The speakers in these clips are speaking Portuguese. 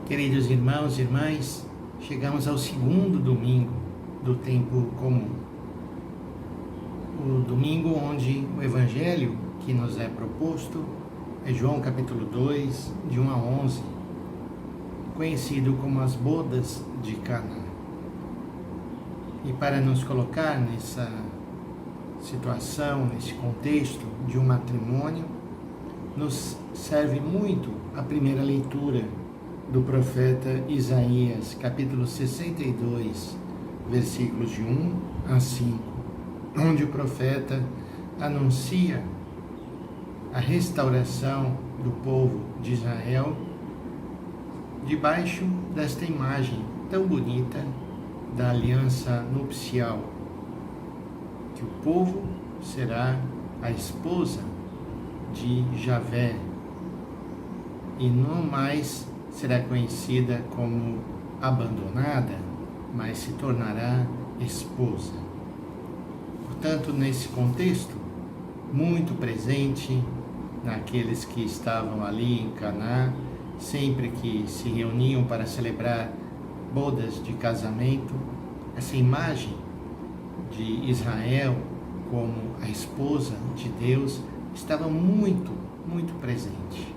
Queridos irmãos e irmãs, chegamos ao segundo domingo do tempo comum. O domingo onde o evangelho que nos é proposto é João capítulo 2, de 1 a 11, conhecido como as bodas de Caná. E para nos colocar nessa situação, nesse contexto de um matrimônio, nos serve muito a primeira leitura do profeta Isaías, capítulo 62, versículos de 1 a 5, onde o profeta anuncia a restauração do povo de Israel debaixo desta imagem tão bonita da aliança nupcial, que o povo será a esposa de Javé e não mais será conhecida como abandonada, mas se tornará esposa. Portanto, nesse contexto, muito presente naqueles que estavam ali em Caná, sempre que se reuniam para celebrar bodas de casamento, essa imagem de Israel como a esposa de Deus estava muito presente.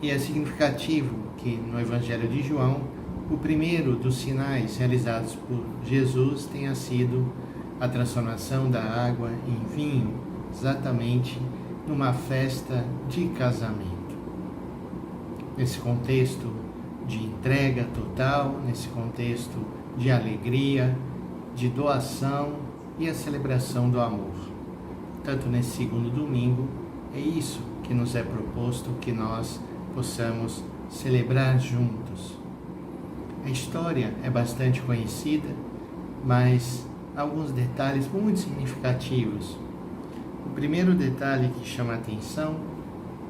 E é significativo que no Evangelho de João, o primeiro dos sinais realizados por Jesus tenha sido a transformação da água em vinho, exatamente numa festa de casamento. Nesse contexto de entrega total, nesse contexto de alegria, de doação e a celebração do amor. Tanto nesse segundo domingo, é isso que nos é proposto, que nós possamos celebrar juntos. A história é bastante conhecida, mas alguns detalhes muito significativos. O primeiro detalhe que chama a atenção,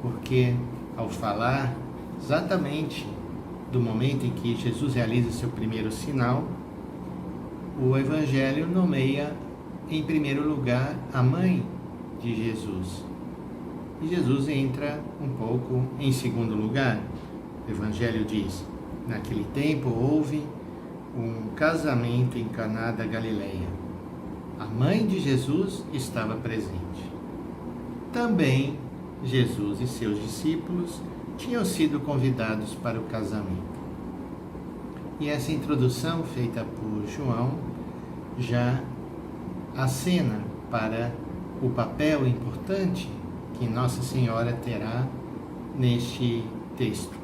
porque ao falar exatamente do momento em que Jesus realiza seu primeiro sinal, o Evangelho nomeia em primeiro lugar a mãe de Jesus. E Jesus entra um pouco em segundo lugar. O Evangelho diz: naquele tempo houve um casamento em Caná da Galileia. A mãe de Jesus estava presente. Também Jesus e seus discípulos tinham sido convidados para o casamento. E essa introdução feita por João já acena para o papel importante que Nossa Senhora terá neste texto.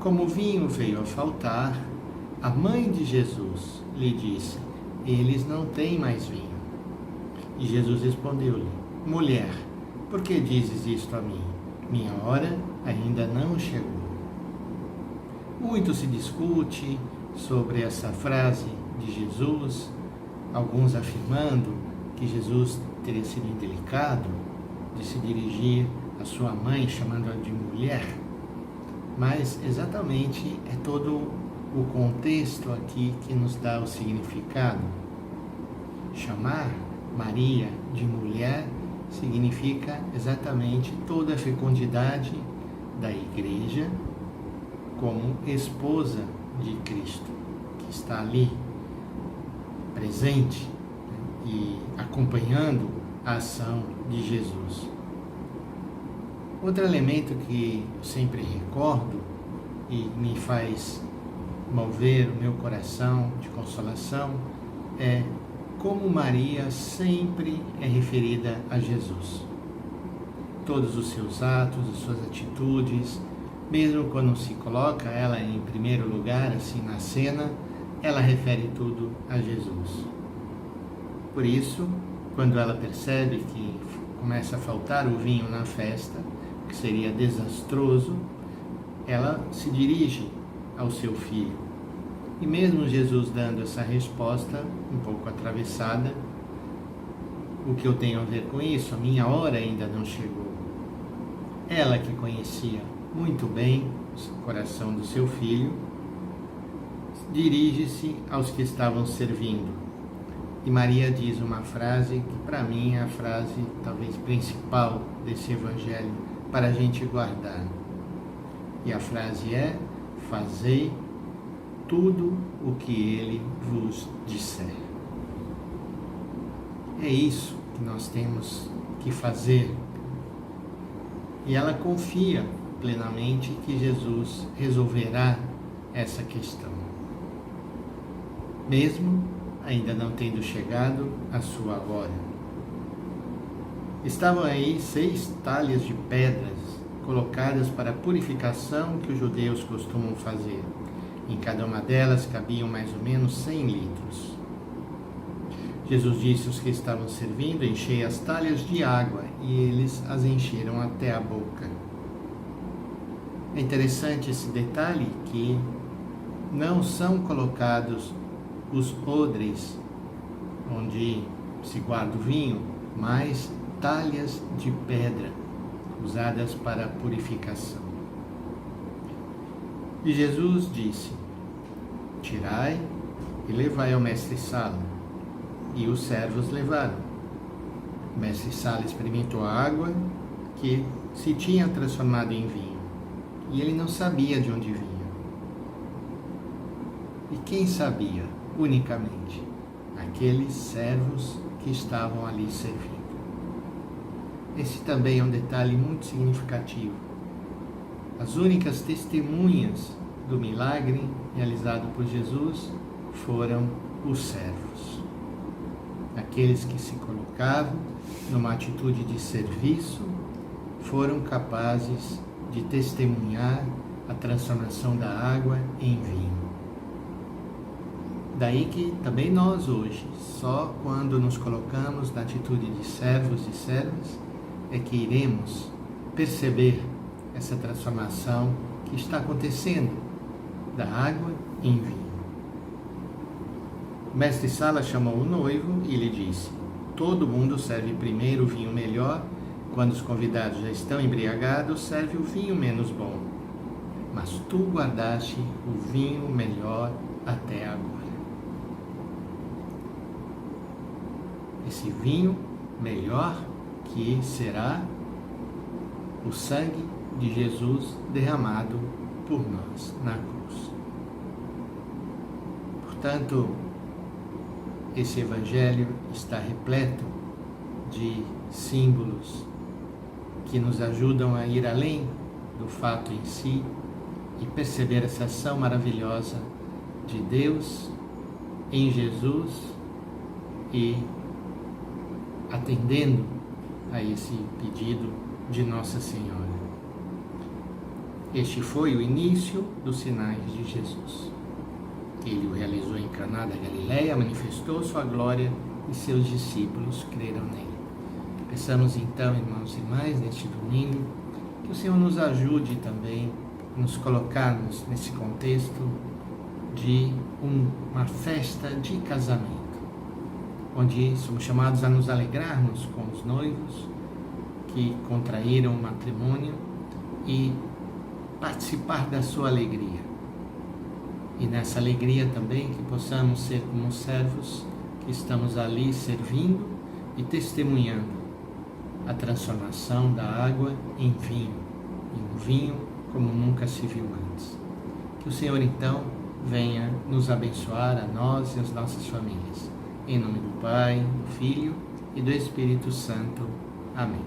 Como o vinho veio a faltar, a mãe de Jesus lhe disse: eles não têm mais vinho. E Jesus respondeu-lhe: mulher, por que dizes isto a mim? Minha hora ainda não chegou. Muito se discute sobre essa frase de Jesus, alguns afirmando que Jesus teria sido indelicado de se dirigir à sua mãe chamando-a de mulher, mas exatamente é todo o contexto aqui que nos dá o significado. Chamar Maria de mulher significa exatamente toda a fecundidade da Igreja como esposa de Cristo, que está ali presente e acompanhando a ação de Jesus. Outro elemento que eu sempre recordo e me faz mover o meu coração de consolação é como Maria sempre é referida a Jesus. Todos os seus atos, as suas atitudes, mesmo quando se coloca ela em primeiro lugar, assim na cena, ela refere tudo a Jesus. Por isso, quando ela percebe que começa a faltar o vinho na festa, que seria desastroso, ela se dirige ao seu filho. E mesmo Jesus dando essa resposta um pouco atravessada, o que eu tenho a ver com isso? A minha hora ainda não chegou. Ela que conhecia muito bem o coração do seu filho, dirige-se aos que estavam servindo. E Maria diz uma frase que para mim é a frase talvez principal desse evangelho para a gente guardar. E a frase é: fazei tudo o que ele vos disser. É isso que nós temos que fazer. E ela confia plenamente que Jesus resolverá essa questão, mesmo ainda não tendo chegado a sua hora. Estavam aí 6 talhas de pedras colocadas para a purificação que os judeus costumam fazer. Em cada uma delas cabiam mais ou menos 100 litros. Jesus disse aos que estavam servindo: enchei as talhas de água, e eles as encheram até a boca. É interessante esse detalhe que não são colocados os odres onde se guarda o vinho, mas talhas de pedra usadas para a purificação. E Jesus disse: tirai e levai ao mestre-sala. E os servos levaram. O mestre-sala experimentou a água que se tinha transformado em vinho, e ele não sabia de onde vinha. E quem sabia unicamente? Aqueles servos que estavam ali servindo. Esse também é um detalhe muito significativo. As únicas testemunhas do milagre realizado por Jesus foram os servos. Aqueles que se colocavam numa atitude de serviço foram capazes de testemunhar a transformação da água em vinho. Daí que também nós hoje, só quando nos colocamos na atitude de servos e servas, é que iremos perceber essa transformação que está acontecendo da água em vinho. O mestre-sala chamou o noivo e lhe disse: todo mundo serve primeiro o vinho melhor, quando os convidados já estão embriagados, serve o vinho menos bom. Mas tu guardaste o vinho melhor até agora. Esse vinho melhor que será o sangue de Jesus derramado por nós na cruz. Portanto, esse evangelho está repleto de símbolos que nos ajudam a ir além do fato em si e perceber essa ação maravilhosa de Deus em Jesus e atendendo a esse pedido de Nossa Senhora. Este foi o início dos sinais de Jesus. Ele o realizou em Caná da Galileia, manifestou sua glória e seus discípulos creram nele. Peçamos então, irmãos e irmãs, neste domingo, que o Senhor nos ajude também a nos colocarmos nesse contexto de uma festa de casamento, onde somos chamados a nos alegrarmos com os noivos que contraíram o matrimônio e participar da sua alegria. E nessa alegria também que possamos ser como servos que estamos ali servindo e testemunhando a transformação da água em vinho, e um vinho como nunca se viu antes. Que o Senhor então venha nos abençoar a nós e as nossas famílias. Em nome do Pai, do Filho e do Espírito Santo. Amém.